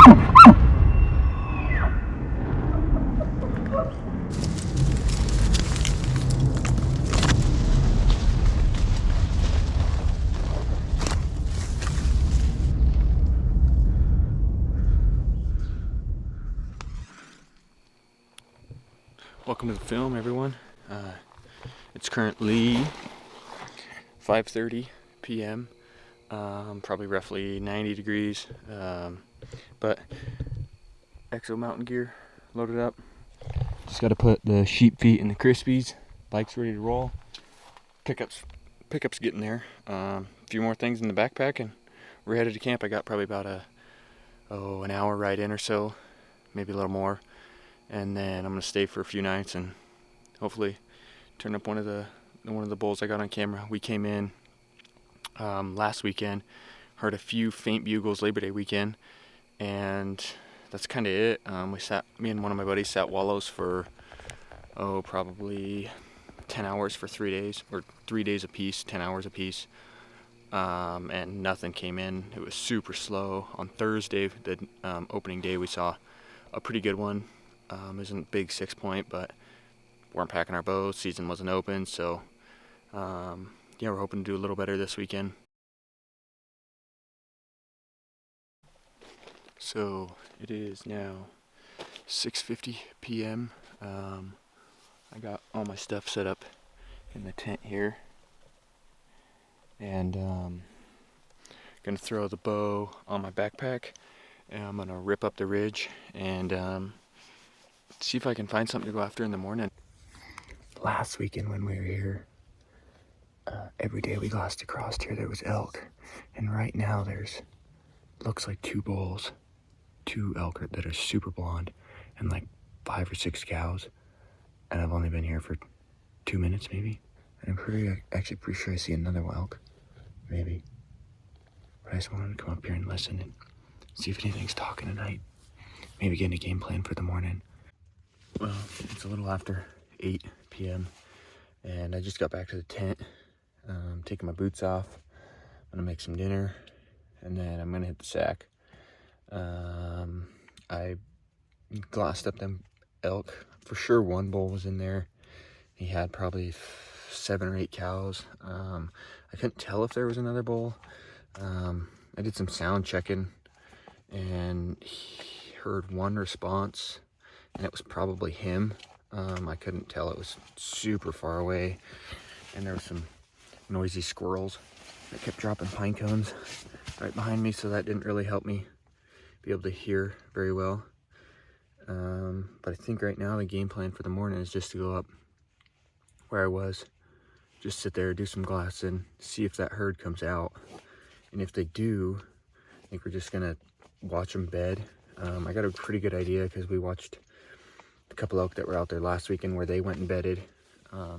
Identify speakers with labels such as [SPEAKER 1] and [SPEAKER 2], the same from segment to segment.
[SPEAKER 1] Welcome to the film, everyone. It's currently 5:30 p.m. Probably roughly 90 degrees, but Exo mountain gear loaded up. Just got to put the sheep feet in the Crispies. Bike's ready to roll. Pickup's getting there. A few more things in the backpack, and we're headed to camp. I got probably about an hour ride in or so, maybe a little more. And then I'm gonna stay for a few nights and hopefully turn up one of the bulls I got on camera. We came in last weekend, heard a few faint bugles Labor Day weekend, and that's kind of it. Me and one of my buddies sat wallows for probably 10 hours for 3 days, or 3 days apiece, 10 hours apiece, and nothing came in. It was super slow. On Thursday, the opening day, we saw a pretty good one. It wasn't big 6-point, but weren't packing our bows. Season wasn't open, so yeah, we're hoping to do a little better this weekend. So it is now 6:50 p.m. I got all my stuff set up in the tent here, and gonna throw the bow on my backpack, and I'm gonna rip up the ridge and see if I can find something to go after in the morning. Last weekend when we were here, every day we glassed across here there was elk, and right now there's looks like 2 bulls, 2 elk that are super blonde, and like 5 or 6 cows, and I've only been here for 2 minutes maybe, and I'm actually pretty sure I see another elk, maybe, but I just wanted to come up here and listen and see if anything's talking tonight, maybe getting a game plan for the morning. Well, it's a little after 8 p.m. and I just got back to the tent, taking my boots off. I'm gonna make some dinner, and then I'm gonna hit the sack. I glassed up them elk. For sure 1 bull was in there. He had probably 7 or 8 cows. I couldn't tell if there was another bull. I did some sound checking and heard 1 response, and it was probably him. I couldn't tell, it was super far away, and there were some noisy squirrels that kept dropping pine cones right behind me, so that didn't really help me be able to hear very well. But I think right now the game plan for the morning is just to go up where I was, just sit there, do some glassing, see if that herd comes out, and if they do, I think we're just gonna watch them bed. I got a pretty good idea because we watched a couple elk that were out there last weekend where they went and bedded. I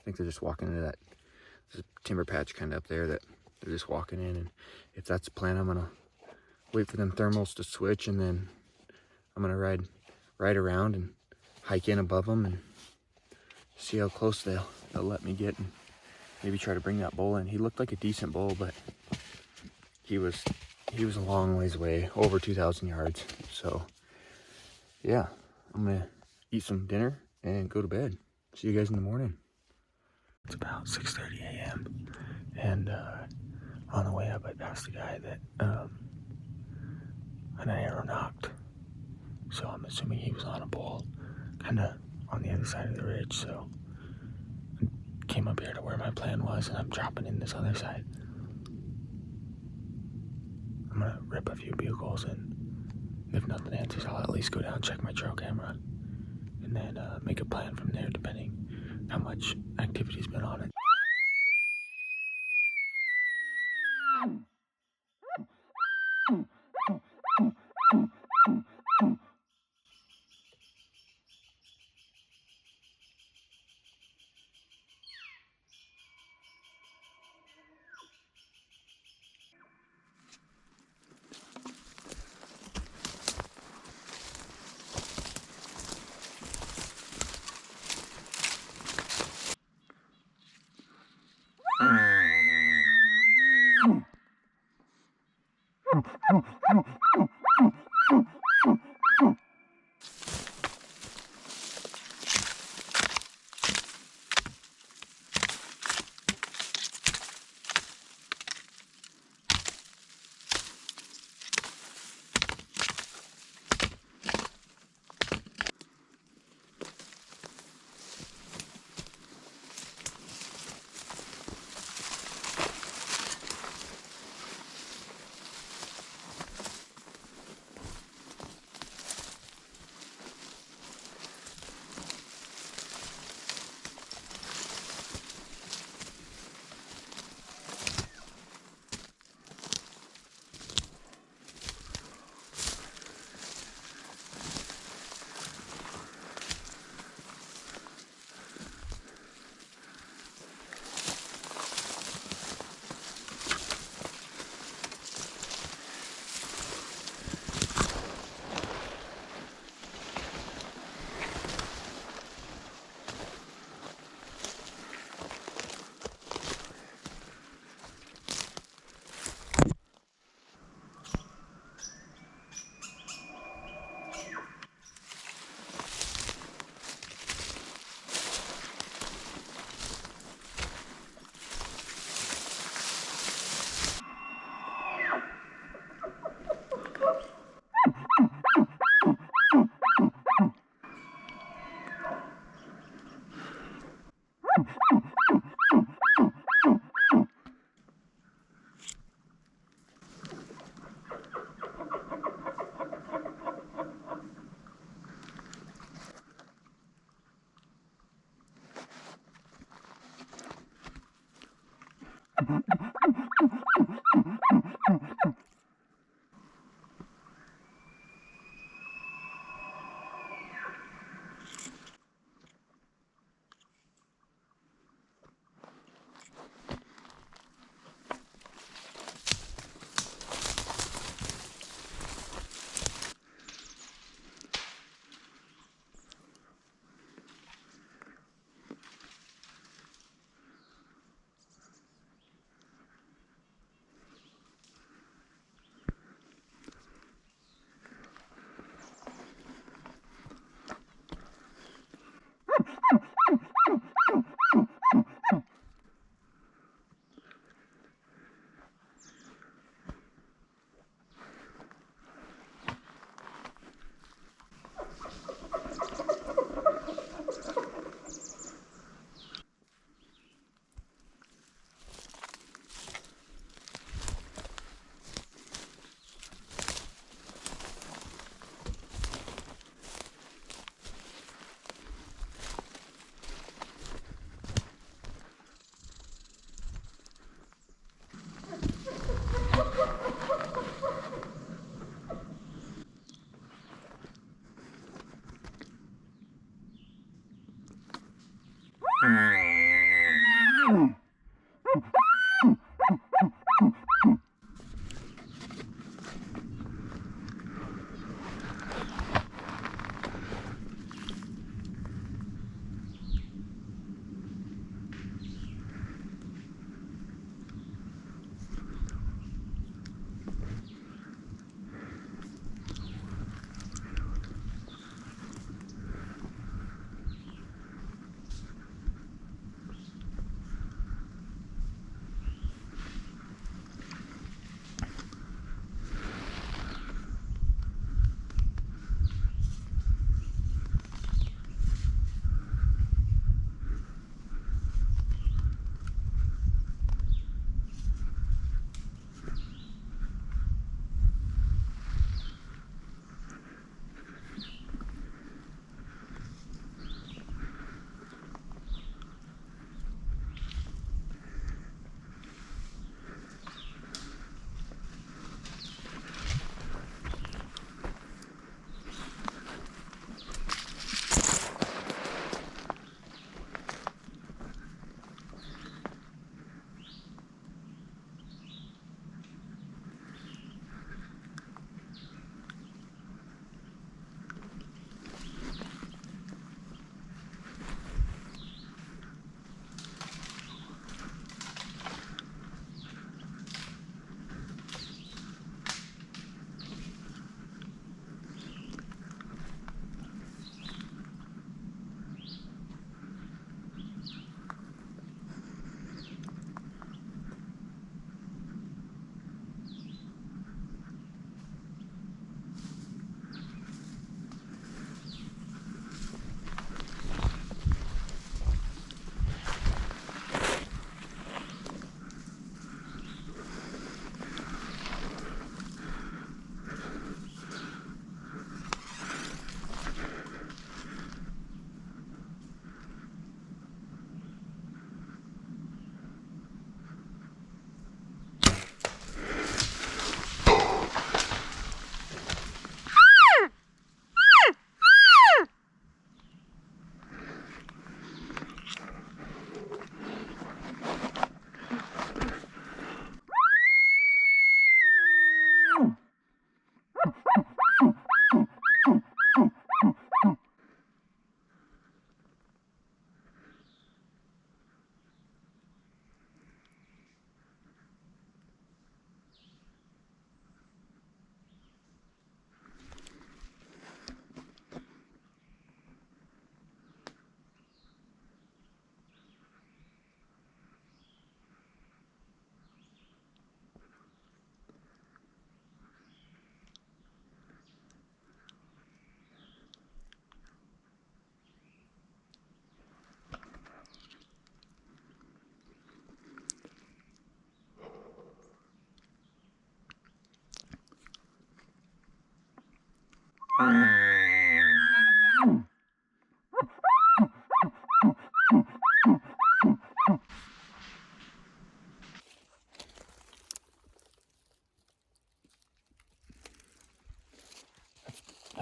[SPEAKER 1] think they're just walking into that, there's a timber patch kind of up there that they're just walking in, and if that's the plan, I'm gonna wait for them thermals to switch, and then I'm gonna ride around and hike in above them and see how close they'll let me get, and maybe try to bring that bull in. He looked like a decent bull, but he was a long ways away, over 2,000 yards. So yeah, I'm gonna eat some dinner and go to bed. See you guys in the morning. It's about 6:30 a.m. and on the way up I passed a guy that an arrow knocked. So I'm assuming he was on a bull, kind of on the other side of the ridge. So I came up here to where my plan was, and I'm dropping in this other side. I'm gonna rip a few bugles, and if nothing answers, I'll at least go down and check my trail camera, and then make a plan from there, depending how much activity's been on it.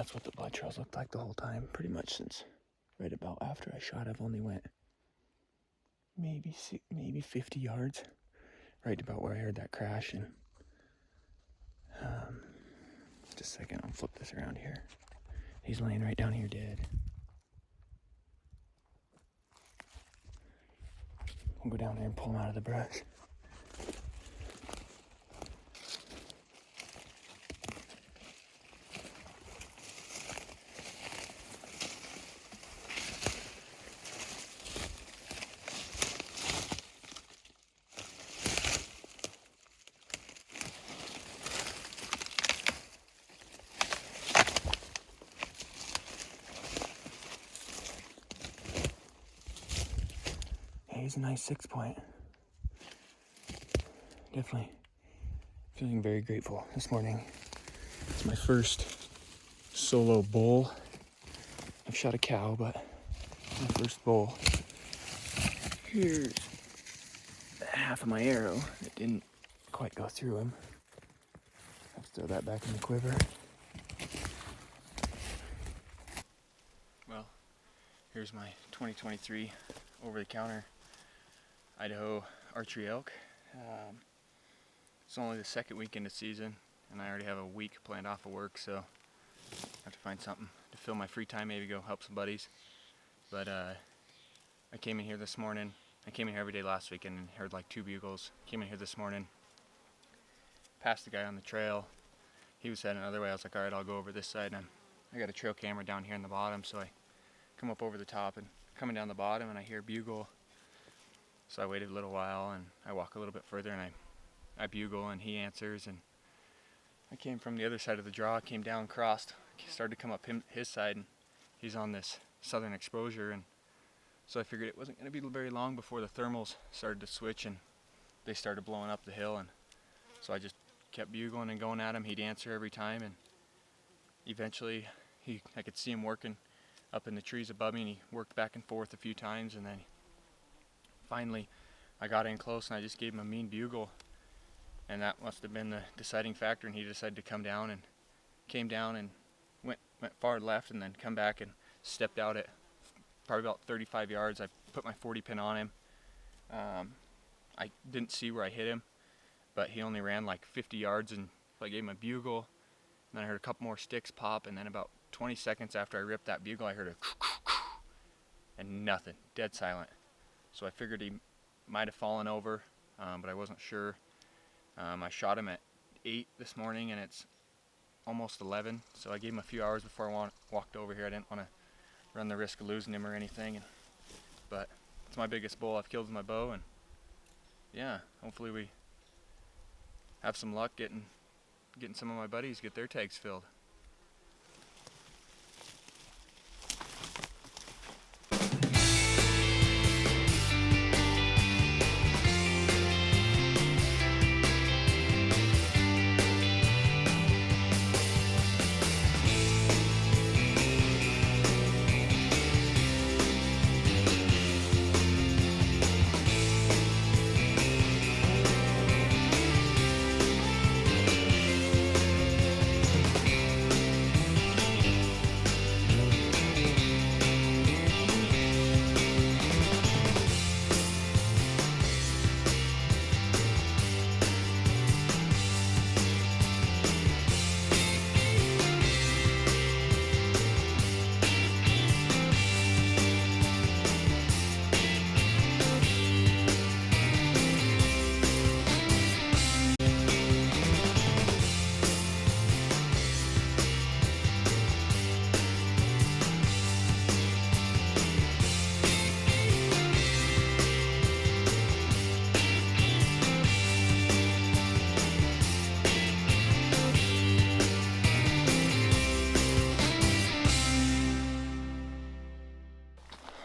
[SPEAKER 1] That's what the blood trails looked like the whole time, pretty much since right about after I shot. I've only went maybe 50 yards, right about where I heard that crash. And just a second, I'll flip this around here. He's laying right down here dead. We'll go down there and pull him out of the brush. He's a nice 6-point. Definitely feeling very grateful this morning. It's my first solo bull. I've shot a cow, but my first bull. Here's half of my arrow that didn't quite go through him. I'll throw that back in the quiver. Well, here's my 2023 over-the-counter Idaho Archery Elk. It's only the second weekend of season, and I already have a week planned off of work, so I have to find something to fill my free time, maybe go help some buddies. But I came in here this morning. I came in here every day last weekend and heard like 2 bugles. Came in here this morning, passed the guy on the trail. He was heading another way. I was like, all right, I'll go over this side. And I got a trail camera down here in the bottom, so I come up over the top and coming down the bottom, and I hear a bugle. So I waited a little while, and I walk a little bit further, and I bugle, and he answers. And I came from the other side of the draw, came down, crossed, started to come up his side, and he's on this southern exposure. And so I figured it wasn't going to be very long before the thermals started to switch, and they started blowing up the hill. And so I just kept bugling and going at him. He'd answer every time, and eventually I could see him working up in the trees above me, and he worked back and forth a few times, and then finally I got in close and I just gave him a mean bugle, and that must have been the deciding factor, and he decided to come down, and came down and went far left, and then come back and stepped out at probably about 35 yards. I put my 40 pin on him. I didn't see where I hit him, but he only ran like 50 yards, and I gave him a bugle, and then I heard a couple more sticks pop, and then about 20 seconds after I ripped that bugle, I heard a and nothing, dead silent. So I figured he might have fallen over, but I wasn't sure. I shot him at 8 this morning, and it's almost 11, so I gave him a few hours before I walked over here. I didn't want to run the risk of losing him or anything, but it's my biggest bull I've killed with my bow, and yeah, hopefully we have some luck getting some of my buddies get their tags filled.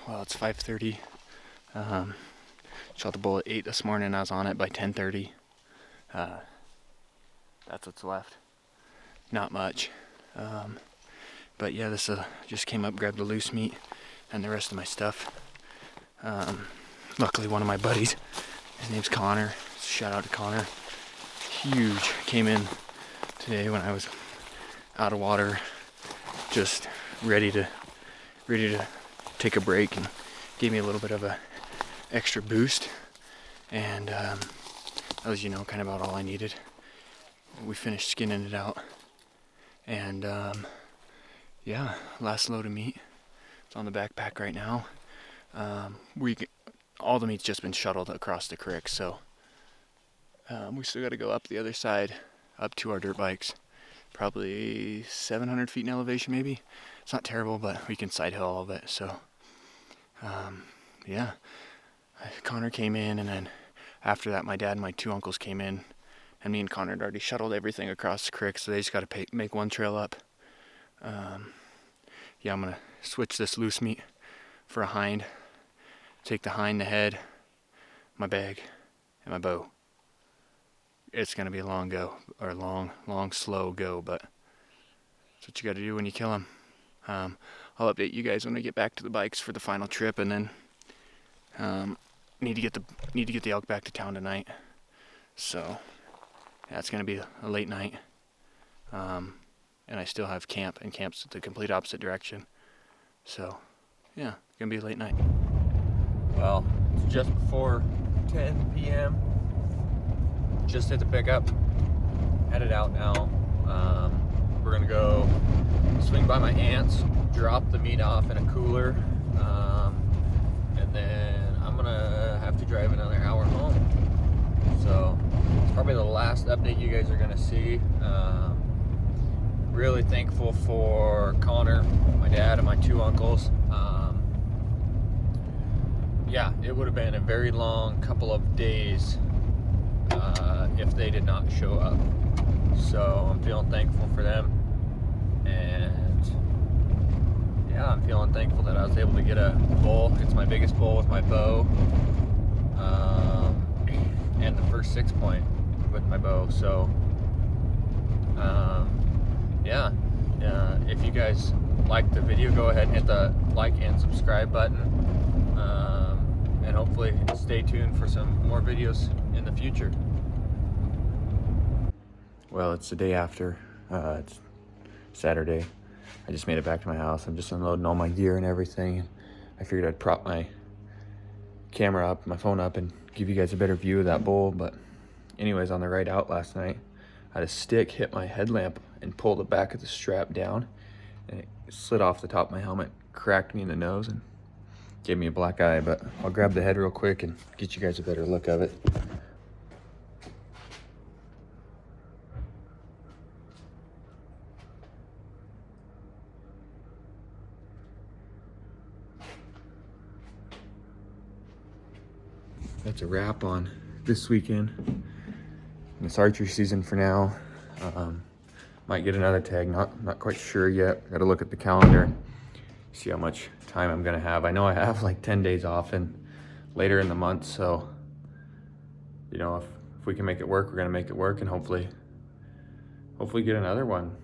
[SPEAKER 1] Well, it's 5:30. Shot the bull at 8 this morning. I was on it by 10:30. That's what's left. Not much. But yeah, this just came up, grabbed the loose meat and the rest of my stuff. Luckily, one of my buddies, his name's Connor. Shout out to Connor. Huge. Came in today when I was out of water,
[SPEAKER 2] just ready to take a break, and gave me a little bit of a extra boost. And that was, you know, kind of about all I needed. We finished skinning it out, and yeah, last load of meat. It's on the backpack right now. All the meat's just been shuttled across the creek, so we still got to go up the other side, up to our dirt bikes. Probably 700 feet in elevation, maybe. It's not terrible, but we can side hill all of it. So yeah, Connor came in, and then after that my dad and my two uncles came in, and me and Connor had already shuttled everything across the creek, so they just got to make one trail up. Yeah, I'm gonna switch this loose meat for a hind. Take the hind, the head, my bag, and my bow. It's gonna be a long go, or long, slow go, but that's what you got to do when you kill them. I'll update you guys when I get back to the bikes for the final trip, and then need to get the elk back to town tonight. So yeah, it's gonna be a late night, and I still have camp, and camp's the complete opposite direction. So yeah, it's gonna be a late night.
[SPEAKER 1] Well, it's just before 10 p.m. Just hit the pickup, headed out now. We're gonna go swing by my aunt's, drop the meat off in a cooler, and then I'm gonna have to drive another hour home. So it's probably the last update you guys are gonna see. Really thankful for Connor, my dad, and my two uncles. Yeah, it would have been a very long couple of days if they did not show up. So I'm feeling thankful for them, and yeah, I'm feeling thankful that I was able to get a bull. It's my biggest bull with my bow, and the first 6-point with my bow. So yeah, if you guys liked the video, go ahead and hit the like and subscribe button, and hopefully stay tuned for some more videos in the future. Well, it's the day after. It's Saturday. I just made it back to my house. I'm just unloading all my gear and everything. I figured I'd prop my camera up, my phone up, and give you guys a better view of that bull. But anyways, on the ride out last night, I had a stick hit my headlamp and pulled the back of the strap down, and it slid off the top of my helmet, cracked me in the nose, and gave me a black eye. But I'll grab the head real quick and get you guys a better look of it. That's a wrap on this weekend. It's archery season for now. Might get another tag, not quite sure yet. Got to look at the calendar, see how much time I'm gonna have. I know I have like 10 days off later in the month, so you know, if we can make it work, we're gonna make it work, and hopefully get another one.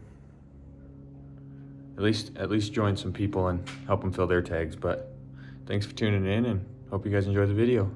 [SPEAKER 1] At least join some people and help them fill their tags. But thanks for tuning in, and hope you guys enjoy the video.